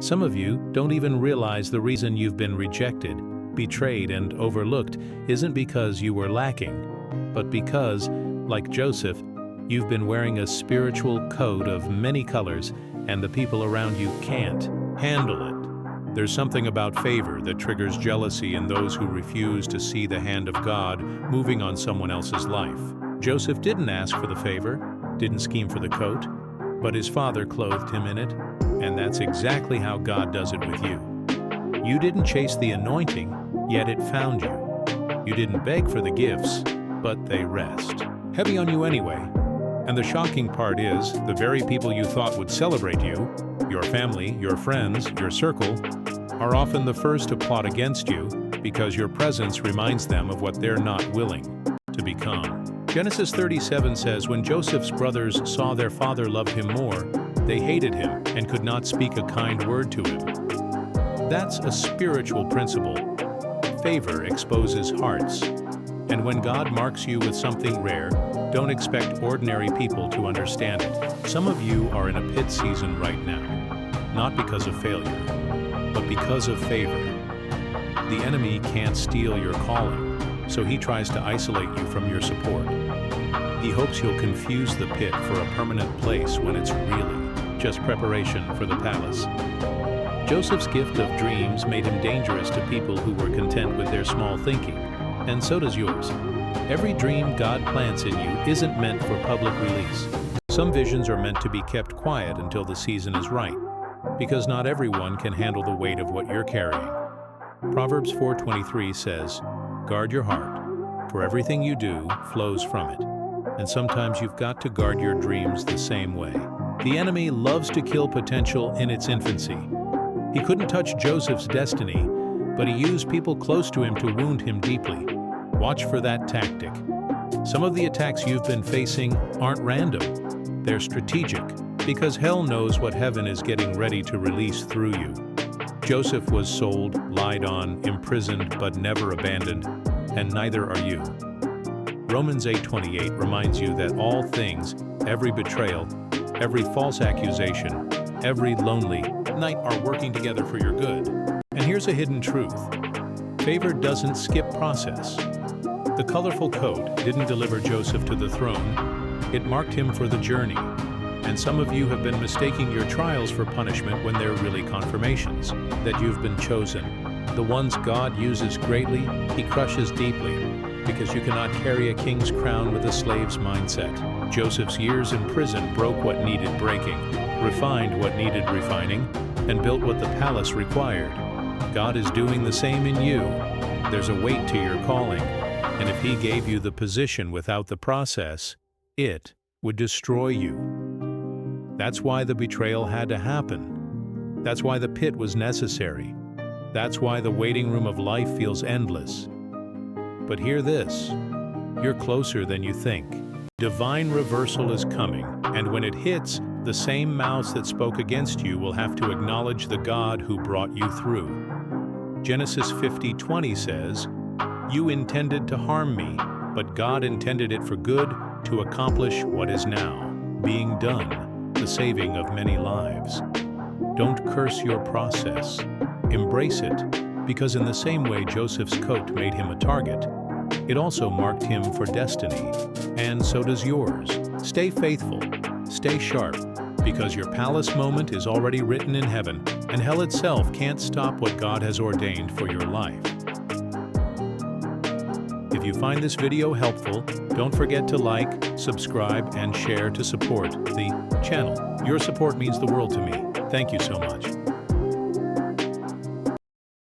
Some of you don't even realize the reason you've been rejected, betrayed, and overlooked isn't because you were lacking, but because, like Joseph, you've been wearing a spiritual coat of many colors and the people around you can't handle it. There's something about favor that triggers jealousy in those who refuse to see the hand of God moving on someone else's life. Joseph didn't ask for the favor, didn't scheme for the coat, but his father clothed him in it, and that's exactly how God does it with you. You didn't chase the anointing, yet it found you. You didn't beg for the gifts, but they rest heavy on you anyway. And the shocking part is, the very people you thought would celebrate you, your family, your friends, your circle, are often the first to plot against you because your presence reminds them of what they're not willing to become. Genesis 37 says, when Joseph's brothers saw their father loved him more, they hated him and could not speak a kind word to him. That's a spiritual principle. Favor exposes hearts. And when God marks you with something rare, don't expect ordinary people to understand it. Some of you are in a pit season right now, not because of failure, but because of favor. The enemy can't steal your calling, so he tries to isolate you from your support. He hopes you'll confuse the pit for a permanent place when it's really just preparation for the palace. Joseph's gift of dreams made him dangerous to people who were content with their small thinking, and so does yours. Every dream God plants in you isn't meant for public release. Some visions are meant to be kept quiet until the season is right, because not everyone can handle the weight of what you're carrying. Proverbs 4:23 says, "Guard your heart, for everything you do flows from it." And sometimes you've got to guard your dreams the same way. The enemy loves to kill potential in its infancy. He couldn't touch Joseph's destiny, but he used people close to him to wound him deeply. Watch for that tactic. Some of the attacks you've been facing aren't random. They're strategic, because hell knows what heaven is getting ready to release through you. Joseph was sold, lied on, imprisoned, but never abandoned, and neither are you. Romans 8:28 reminds you that all things, every betrayal, every false accusation, every lonely night are working together for your good. And here's a hidden truth. Favor doesn't skip process. The colorful coat didn't deliver Joseph to the throne. It marked him for the journey. And some of you have been mistaking your trials for punishment when they're really confirmations that you've been chosen. The ones God uses greatly, He crushes deeply, because you cannot carry a king's crown with a slave's mindset. Joseph's years in prison broke what needed breaking, refined what needed refining, and built what the palace required. God is doing the same in you. There's a weight to your calling, and if He gave you the position without the process, it would destroy you. That's why the betrayal had to happen. That's why the pit was necessary. That's why the waiting room of life feels endless. But hear this, you're closer than you think. Divine reversal is coming, and when it hits, the same mouths that spoke against you will have to acknowledge the God who brought you through. Genesis 50:20 says, "You intended to harm me, but God intended it for good to accomplish what is now being done, the saving of many lives." Don't curse your process. Embrace it, because in the same way Joseph's coat made him a target, it also marked him for destiny, and so does yours. Stay faithful, stay sharp, because your palace moment is already written in heaven, and hell itself can't stop what God has ordained for your life. If you find this video helpful, don't forget to like, subscribe, and share to support the channel. Your support means the world to me. Thank you so much.